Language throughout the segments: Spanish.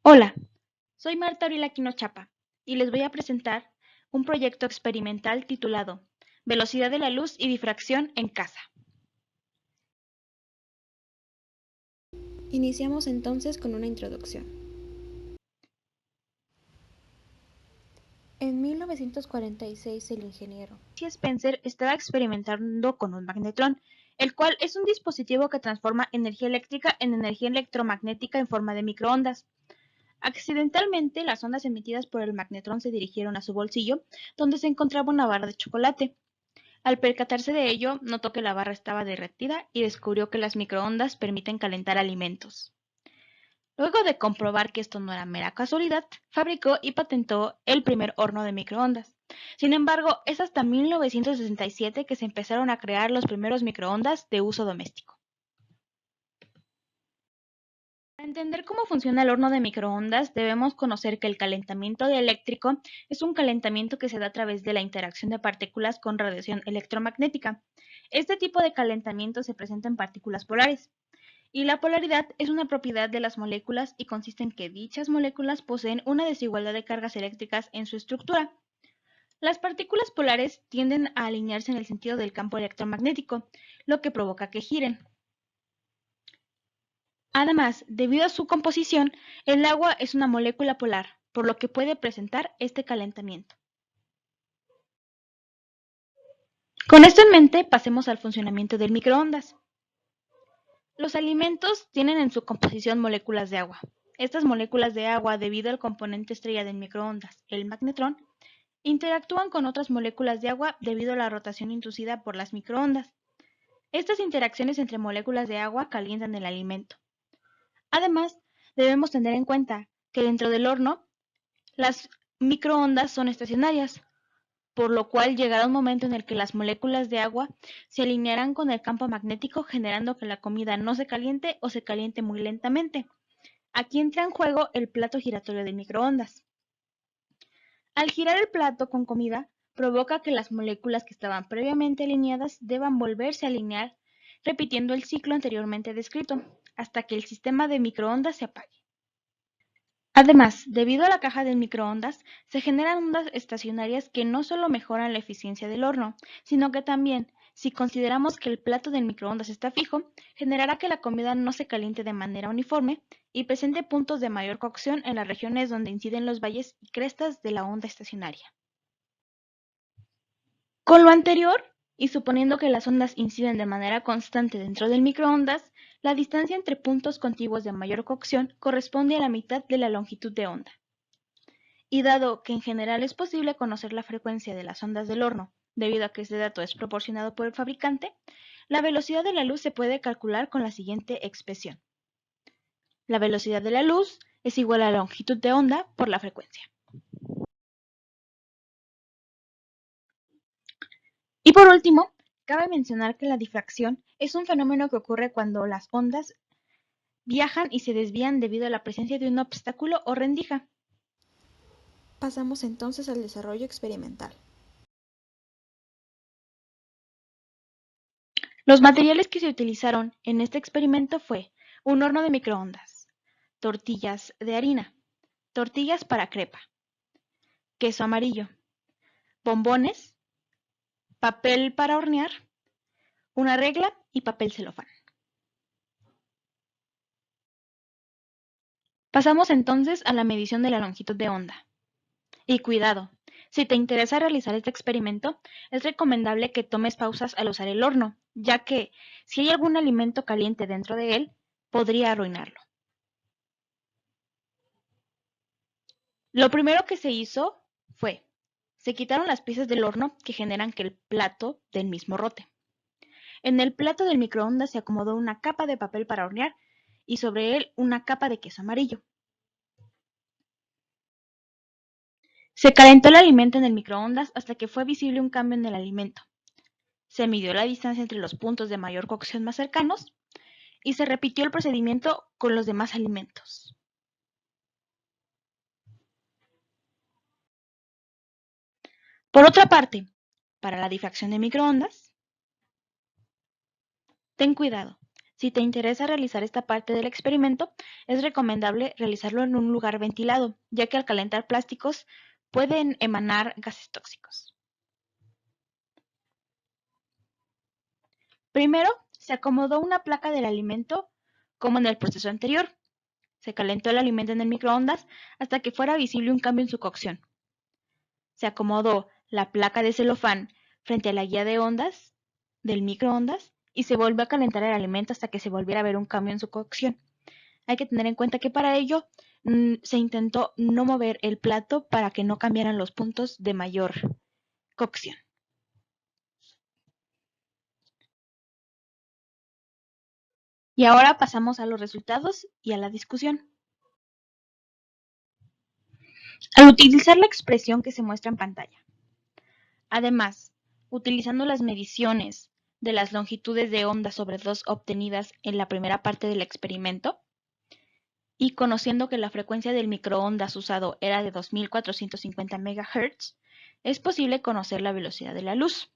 Hola, soy Marta Auril Aquino Chapa y les voy a presentar un proyecto experimental titulado Velocidad de la luz y difracción en casa. Iniciamos entonces con una introducción. En 1946 el ingeniero Spencer estaba experimentando con un magnetrón, el cual es un dispositivo que transforma energía eléctrica en energía electromagnética en forma de microondas. Accidentalmente, las ondas emitidas por el magnetrón se dirigieron a su bolsillo, donde se encontraba una barra de chocolate. Al percatarse de ello, notó que la barra estaba derretida y descubrió que las microondas permiten calentar alimentos. Luego de comprobar que esto no era mera casualidad, fabricó y patentó el primer horno de microondas. Sin embargo, es hasta 1967 que se empezaron a crear los primeros microondas de uso doméstico. Para entender cómo funciona el horno de microondas, debemos conocer que el calentamiento eléctrico es un calentamiento que se da a través de la interacción de partículas con radiación electromagnética. Este tipo de calentamiento se presenta en partículas polares, y la polaridad es una propiedad de las moléculas y consiste en que dichas moléculas poseen una desigualdad de cargas eléctricas en su estructura. Las partículas polares tienden a alinearse en el sentido del campo electromagnético, lo que provoca que giren. Además, debido a su composición, el agua es una molécula polar, por lo que puede presentar este calentamiento. Con esto en mente, pasemos al funcionamiento del microondas. Los alimentos tienen en su composición moléculas de agua. Estas moléculas de agua, debido al componente estrella del microondas, el magnetrón, interactúan con otras moléculas de agua debido a la rotación inducida por las microondas. Estas interacciones entre moléculas de agua calientan el alimento. Además, debemos tener en cuenta que dentro del horno, las microondas son estacionarias, por lo cual llegará un momento en el que las moléculas de agua se alinearán con el campo magnético, generando que la comida no se caliente o se caliente muy lentamente. Aquí entra en juego el plato giratorio de microondas. Al girar el plato con comida, provoca que las moléculas que estaban previamente alineadas deban volverse a alinear, repitiendo el ciclo anteriormente descrito, hasta que el sistema de microondas se apague. Además, debido a la caja de microondas, se generan ondas estacionarias que no solo mejoran la eficiencia del horno, sino que también, si consideramos que el plato del microondas está fijo, generará que la comida no se caliente de manera uniforme y presente puntos de mayor cocción en las regiones donde inciden los valles y crestas de la onda estacionaria. Con lo anterior, y suponiendo que las ondas inciden de manera constante dentro del microondas, la distancia entre puntos contiguos de mayor cocción corresponde a la mitad de la longitud de onda. Y dado que en general es posible conocer la frecuencia de las ondas del horno, debido a que este dato es proporcionado por el fabricante, la velocidad de la luz se puede calcular con la siguiente expresión. La velocidad de la luz es igual a la longitud de onda por la frecuencia. Y por último, cabe mencionar que la difracción es un fenómeno que ocurre cuando las ondas viajan y se desvían debido a la presencia de un obstáculo o rendija. pasamos entonces al desarrollo experimental. Los materiales que se utilizaron en este experimento fue un horno de microondas, tortillas de harina, tortillas para crepa, queso amarillo, bombones, papel para hornear, una regla y papel celofán. Pasamos entonces a la medición de la longitud de onda. Y cuidado, si te interesa realizar este experimento, es recomendable que tomes pausas al usar el horno, ya que si hay algún alimento caliente dentro de él, podría arruinarlo. Lo primero que se hizo fue, se quitaron las piezas del horno que generan que el plato del mismo rote. En el plato del microondas se acomodó una capa de papel para hornear y sobre él una capa de queso amarillo. Se calentó el alimento en el microondas hasta que fue visible un cambio en el alimento. Se midió la distancia entre los puntos de mayor cocción más cercanos y se repitió el procedimiento con los demás alimentos. Por otra parte, para la difracción de microondas, ten cuidado. Si te interesa realizar esta parte del experimento, es recomendable realizarlo en un lugar ventilado, ya que al calentar plásticos pueden emanar gases tóxicos. Primero, se acomodó una placa del alimento como en el proceso anterior. Se calentó el alimento en el microondas hasta que fuera visible un cambio en su cocción. Se acomodó la placa de celofán frente a la guía de ondas del microondas y se volvió a calentar el alimento hasta que se volviera a ver un cambio en su cocción. Hay que tener en cuenta que para ello se intentó no mover el plato para que no cambiaran los puntos de mayor cocción. Y ahora pasamos a los resultados y a la discusión. Al utilizar la expresión que se muestra en pantalla, además, utilizando las mediciones de las longitudes de onda sobre dos obtenidas en la primera parte del experimento, y conociendo que la frecuencia del microondas usado era de 2450 MHz, es posible conocer la velocidad de la luz.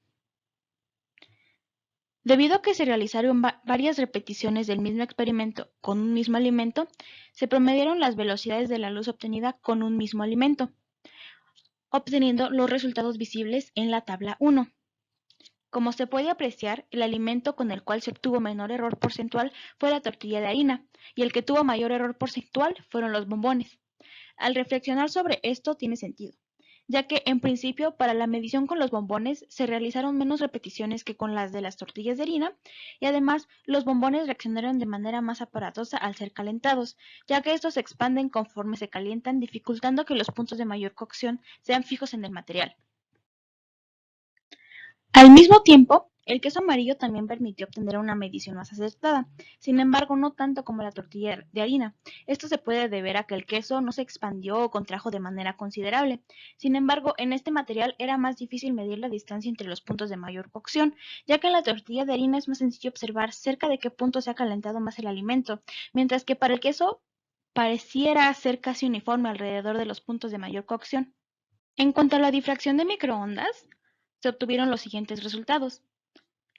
Debido a que se realizaron varias repeticiones del mismo experimento con un mismo alimento, se promediaron las velocidades de la luz obtenida con un mismo alimento, obteniendo los resultados visibles en la tabla 1. Como se puede apreciar, el alimento con el cual se obtuvo menor error porcentual fue la tortilla de harina, y el que tuvo mayor error porcentual fueron los bombones. Al reflexionar sobre esto tiene sentido, ya que en principio para la medición con los bombones se realizaron menos repeticiones que con las de las tortillas de harina, y además los bombones reaccionaron de manera más aparatosa al ser calentados, ya que estos se expanden conforme se calientan, dificultando que los puntos de mayor cocción sean fijos en el material. Al mismo tiempo, el queso amarillo también permitió obtener una medición más acertada, sin embargo no tanto como la tortilla de harina. Esto se puede deber a que el queso no se expandió o contrajo de manera considerable. Sin embargo, en este material era más difícil medir la distancia entre los puntos de mayor cocción, ya que en la tortilla de harina es más sencillo observar cerca de qué punto se ha calentado más el alimento, mientras que para el queso pareciera ser casi uniforme alrededor de los puntos de mayor cocción. En cuanto a la difracción de microondas, se obtuvieron los siguientes resultados.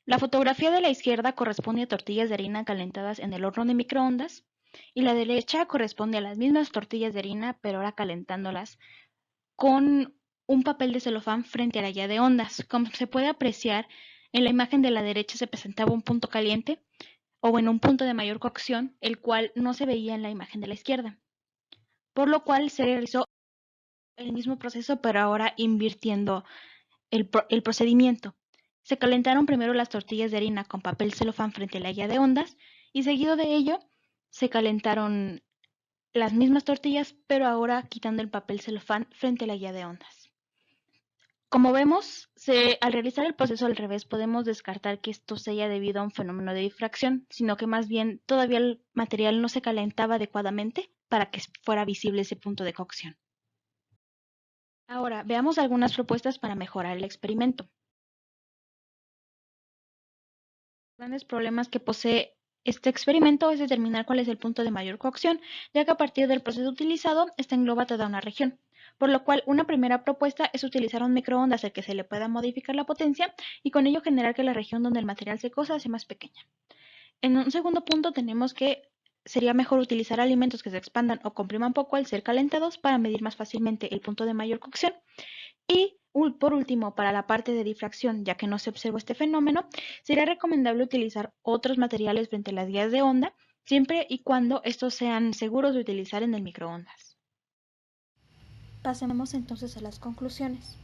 La fotografía de la izquierda corresponde a tortillas de harina calentadas en el horno de microondas y la derecha corresponde a las mismas tortillas de harina, pero ahora calentándolas con un papel de celofán frente a la guía de ondas. Como se puede apreciar, en la imagen de la derecha se presentaba un punto caliente o en un punto de mayor cocción, el cual no se veía en la imagen de la izquierda, por lo cual se realizó el mismo proceso, pero ahora invirtiendo el procedimiento. Se calentaron primero las tortillas de harina con papel celofán frente a la guía de ondas y seguido de ello se calentaron las mismas tortillas, pero ahora quitando el papel celofán frente a la guía de ondas. Como vemos, al realizar el proceso al revés podemos descartar que esto sea debido a un fenómeno de difracción, sino que más bien todavía el material no se calentaba adecuadamente para que fuera visible ese punto de cocción. Ahora, veamos algunas propuestas para mejorar el experimento. Grandes problemas que posee este experimento es determinar cuál es el punto de mayor cocción, ya que a partir del proceso utilizado, esta engloba toda una región. Por lo cual, una primera propuesta es utilizar un microondas al que se le pueda modificar la potencia y con ello generar que la región donde el material se cosa sea más pequeña. En un segundo punto tenemos que sería mejor utilizar alimentos que se expandan o compriman poco al ser calentados para medir más fácilmente el punto de mayor cocción. Y por último, para la parte de difracción, ya que no se observó este fenómeno, sería recomendable utilizar otros materiales frente a las guías de onda, siempre y cuando estos sean seguros de utilizar en el microondas. Pasemos entonces a las conclusiones.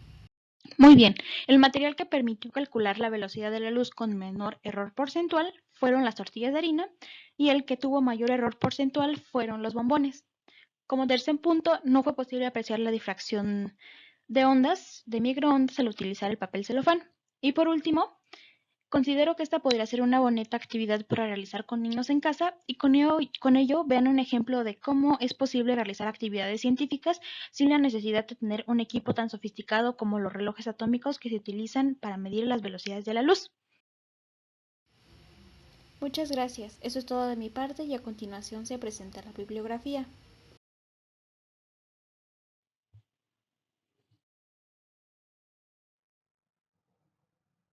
Muy bien, el material que permitió calcular la velocidad de la luz con menor error porcentual fueron las tortillas de harina y el que tuvo mayor error porcentual fueron los bombones. Como tercer punto, no fue posible apreciar la difracción de ondas de microondas al utilizar el papel celofán. Y por último, considero que esta podría ser una bonita actividad para realizar con niños en casa y con ello vean un ejemplo de cómo es posible realizar actividades científicas sin la necesidad de tener un equipo tan sofisticado como los relojes atómicos que se utilizan para medir las velocidades de la luz. Muchas gracias. Eso es todo de mi parte y a continuación se presenta la bibliografía.